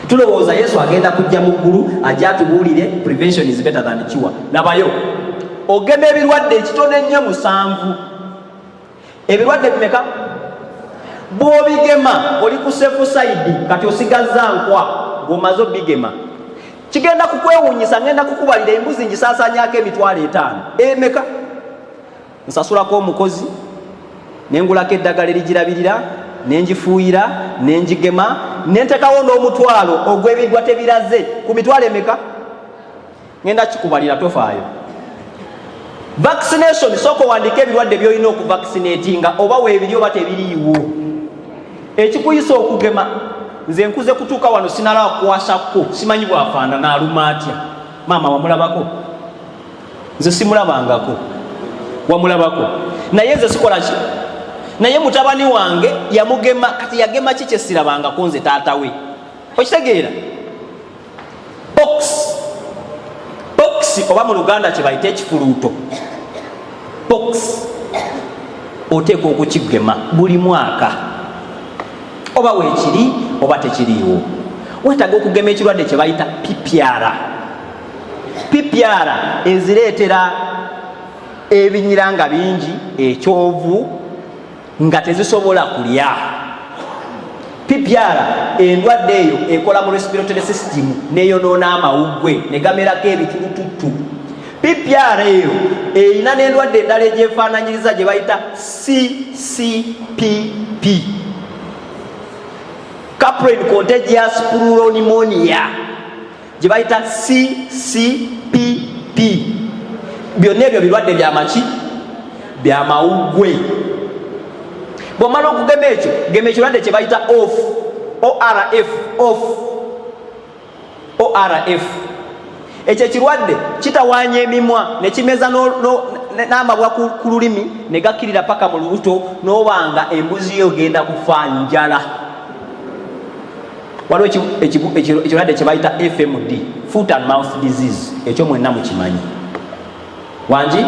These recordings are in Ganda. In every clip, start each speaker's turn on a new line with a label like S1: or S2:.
S1: tulowooza Yesu agenda kujja mu ggulu ajja atubuulire prevention is better than cure. Labayo ogema ebirwadde ekitone nnyo 7. Ebirwadde bimeka? Bw'obigema oli ku safe side, kati osigazza nkwa ng'omaze obigema. Kigenda kukwewuunyisa, ngenda kukubalira embuzi ngisaasaanyako emitwalo 5. Emeka? Nsasulako omukozi, nengulako eddagala erigirabirira, nengifuuyira, nengigema, nentekawo n'omutwalo ogw'ebigwa tebiraze ku mitwalo emeka? Ngenda kikubalira, tofaayo. Vaccination, sooka owandiika ebirwadde by'olina okuvaccinatinga oba weebiri oba tebiriiwo. Ekikuyisa okugema, nze nkuze kutuuka wano sinalaba kukwasako, simanyi bwafaanana aluma atya. Maama wamulabako? Nze simulabangako. Wamulabako? Naye nze sikola ki? Naye mutabani wange yamugema, kati yagema ki kye sirabangako nze taata we? Okitegeera? Pox oba mu Luganda kye bayita ekifuluuto. Pox oteekwa okukigema buli mwaka, oba weekiri oba tekiriiwo. Weetaaga okugema ekirwadde kye bayita PPR. PPR ezireetera ebinyira nga bingi, ekyovu nga tezisobola kulya. PPR endwadde eyo ekola mu respiratory system neyonoona amawuggwe ne gamerako ebitulututtu. PPR eyo erina n'endwadde endala egyefaananyiriza gye bayita CCPP, Capillary Contagious Pneumonia, gye bayita CCPP. Byonna ebyo birwadde byamaki? Byamawuggwe. Bw'omala okugema ekyo, gema ekirwadde kye bayita ORF. Ekyo ekirwadde kitawaanya emimwa ne kimeza n'amabwa ku lulimi ne gakkirira paka mu lubuto, n'obanga embuzi yo genda kufa njala. Waliwo ekirwadde kye bayita FMD, foot and mouth disease. Ekyo mwenna mukimanyi. Wangi?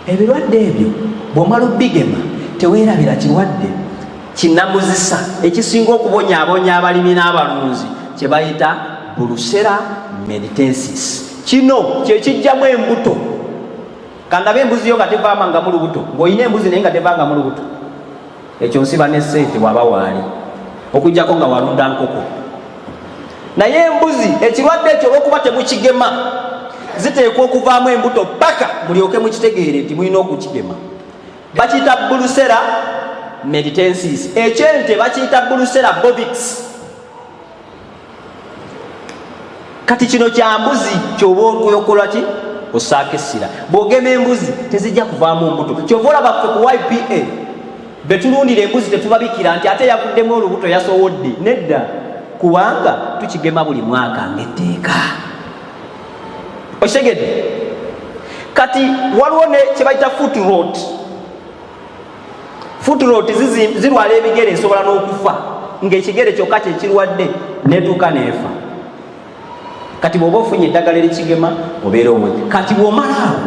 S1: Ebirwadde ebyo bw'omala obigema teweerabira kirwadde kinnamuzisa ekisinga okubonyaabonya abalimi n'abalunzi kye bayita Brucella meditensis. Kino kye kijjamu embuto. Kandabe embuzi yo nga tevaanga nga mu lubuto, ng'olina embuzi naye nga tevaanga mu lubuto. Ekyo nsiba ne ssente waba waali okuggyako nga walunda nkoko. Naye embuzi ekirwadde ekyo olw'okuba temukigema ziteekwa okuvaamu embuto paka mulyoke mukitegeere nti mulina okukigema. Bakiyita Brucella meditensis. Ekyente bakiyita Brucella bovix. Kati kino kya mbuzi ky'oba okola ki? Osaaka essira. Bw'ogema embuzi tezijja kuvaamu mbuto. Ky'ova olaba ffe ku YPA betulundira embuzi tetubabikira nti ate yavuddemu olubuto yasowodde. Nedda, kubanga tukigema buli mwaka ng'etteeka. Okitegedde? Kati waliwo ne kye bayita foot rot. Foot rot zirwala ebigere esobola n'okufa ng'ekigere kyokka kye kirwadde netuuka neefa. Kati bw'oba ofunye eddagala erikigema obeera omwezi. Kati bw'omalaawo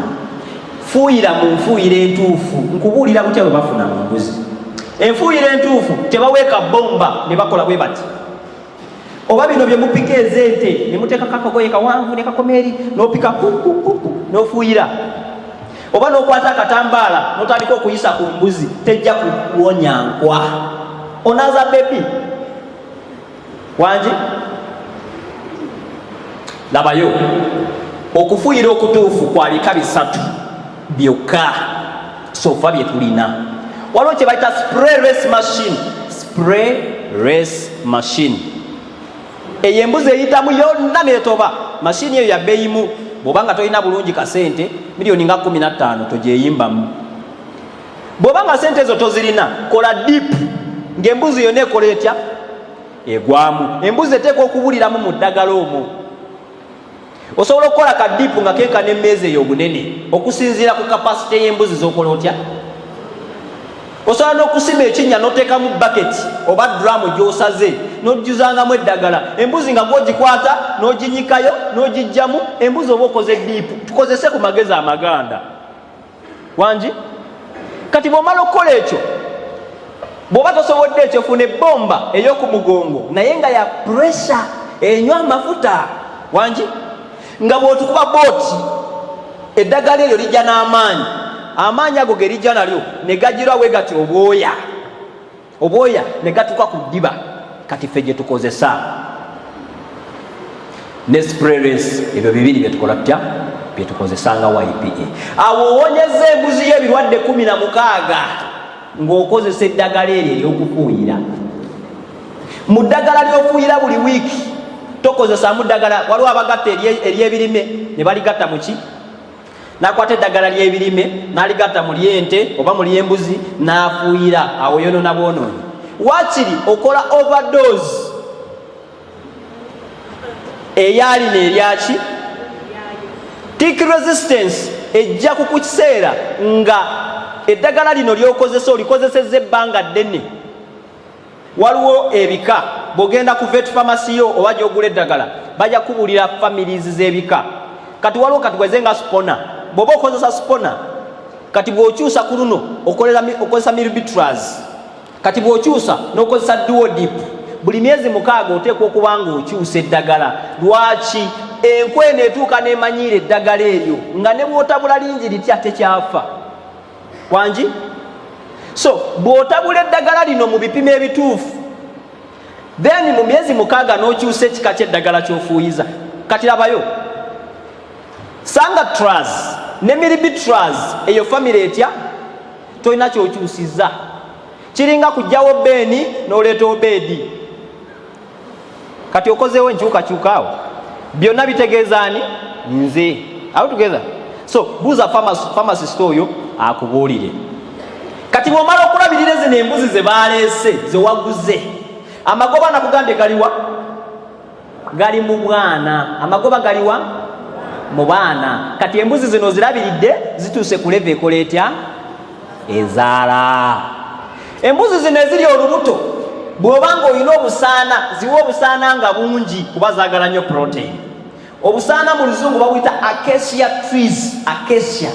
S1: fuuyira mu nfuuyira entuufu. Nkubuulira butya bwe bafuna mu mbuzi. Enfuuyira entuufu tebaweeka bomba ne bakola bwe bati. Oba bino bye mupika ezente ne muteeka kakagoye kawanvu ne kakomeeri n'opika n'ofuuyira. Oba n'okwata akatambaala n'otandika okuyisa ku mbuzi tejja kuwonya nkwa. Onaaza bebi. Wangi? Labayo. Okufuuyira okutuufu kwa bika 3 byokka sofa bye tulina. Waliwo kye bayita spray race machine. Spray race machine. Eyo embuzi eyitamu yonna neetoba. Mashini eyo ya bbeeyimu. Bw'oba nga tolina bulungi kasente miliyoni nga 15 togyeyimbamu. Bw'oba nga sente ezo tozirina, kola dip ng'embuzi yonna ekola etya? Egwamu. Embuzi eteekwa okubuliramu mu ddagala omwo. Osobola okukola ka dip nga keeka n'emmeeza eyo obunene okusinziira ku kapasite y'embuzi z'okola otya? Osobola n'okusima ekinnya n'oteekamu baketi oba drum gy'osaze n'ojjuzangamu eddagala. Embuzi nga gw'ogikwata n'oginyikayo n'ogiggyamu. Embuzi oba okoze dip, tukozese ku magezi amaganda. Wangi? Kati bw'omala okukola ekyo bw'oba tosobodde ekyo funa ebbomba ey'oku mugongo naye nga ya pressure enywa amafuta wangi nga bw'otukuba booti eddagala eryo lijja n'amaanyi ago ge lijja nalyo ne gagirwawe gati obwoya ne gatuuka ku ddiba kati ffe gye tukozesa ne sprayless ebyo bibiri bye tukola tutya bye tukozesanga YPA. Awo owonyeza embuzi y'ebirwadde 16 ng'okozesa eddagala eryo ery'okufuuyira. Mu ddagala ly'ofuuyira buli wiiki tokozesamu ddagala, waliwo abagatta ery'ebirime ne baligatta mu ki, n'akwata eddagala ly'ebirime n'aligatta mu ly'ente oba mu ly'embuzi n'afuuyira, awo yonoona bwonoonyi. Waakiri okola overdose eyalina eryaki tick resistance ejja ku kiseera nga eddagala lino lyokozesa olikozesezza ebbanga ddene. Waliwo ebika bw'ogenda ku vet pharmacy yo oba gy'ogula eddagala bajja kubuulira families z'ebika. Kati waliwo katuweze nga spona, bw'oba okozesa spona kati bw'okyusa ku luno okozesa milbitraz, kati bw'okyusa n'okozesa duodip, buli myezi 6 oteekwa okuba nga okyusa eddagala. Lwaki? Enkwe neetuuka n'emanyiira eddagala eryo nga ne bw'otabula lingi litya tekyafa wangi. So bw'otabula eddagala lino mu bipimo ebituufu, then mu myezi 6 n'okyusa ekika ky'eddagala ky'ofuuyiza. Kati labayo Sangatraz ne milbitraz eyo famire etya tolina ky'okyusizza, kiringa kujjawo beeni n'oleeta obeedi. Kati okozeewo enkyukakyuka awo byonna bitegeeza ani? Nze. Awo tugeza. So buuza pharmacist oyo akubuulire. Kati bw'omala okulabirira zino embuzi ze baaleese ze waguze, amagoba nakugambye galiwa? Gali mu bwana. Amagoba galiwa? Mu baana. Kati embuzi zino zirabiridde zituuse ku leve ekola etya? Ezaala. Embuzi zino eziri olubuto bw'obanga olina obusaana ziwa obusaana nga bungi kuba zaagala nnyo protein. Obusaana mu luzungu babuyita acacia trees. Acacia.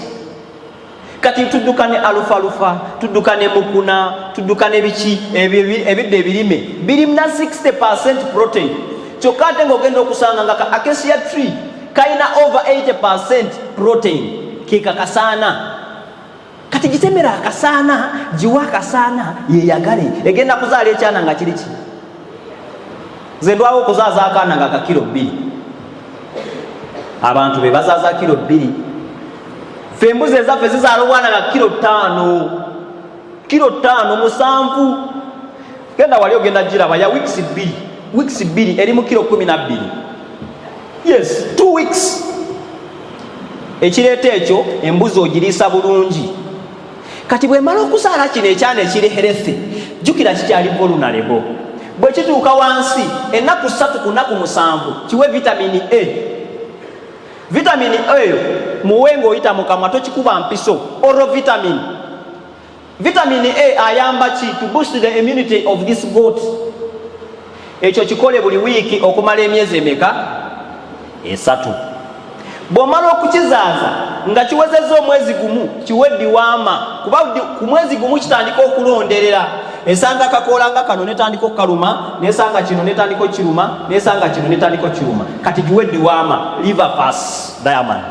S1: Kati tudduka ne alfalfa, tudduka ne mukuna, tudduka ne biki ebidde ebirime birimu na 60% protein. Kyokka ate ng'ogenda okusanga nga ka acacia tree kalina over 80% protein. Keka kasaana. Kati gitemera akasaana, giwa akasaana yeyagale egenda kuzaala ekyana nga kiri ki. Nze ndwawo okuzaaza akaana nga kakilo 2. Abantu be bazaaza kilo 2. Ffe embuzi ezaffe zizaala obwana nga kilo 5. Kilo 5 7. Genda wali ogenda giraba ya weeks 2. Weeks 2 eri mu kilo 12. Yes, 2 weeks. Ekireeta ekyo embuzi ogiriisa bulungi. Kati bw'emala okuzaala kino ekyana ekiri healthy, jjukira kikyali vulnerable. Bwe kituuka wansi ennaku 3 ku nnaku 7 kiwe vitamini A. Vitamini A eyo muwe ng'oyita mu kamwa tokikuba mpiso. Oral vitamin. Vitamini A ayamba ki? To boost the immunity of this goat. Ekyo kikole buli wiiki okumala emyezi emeka? 3. Bw'omala okukizaaza nga kiwezezza omwezi gumu kiwe ddiwaama, kuba ku mwezi gumu kitandika okulonderera. Esanga akakoola nga kano netandika okukaluma, nesanga kino netandika okiruma, nesanga kino netandika okiruma. Kati kiwe ddiwaama. Liver Pass Diamond.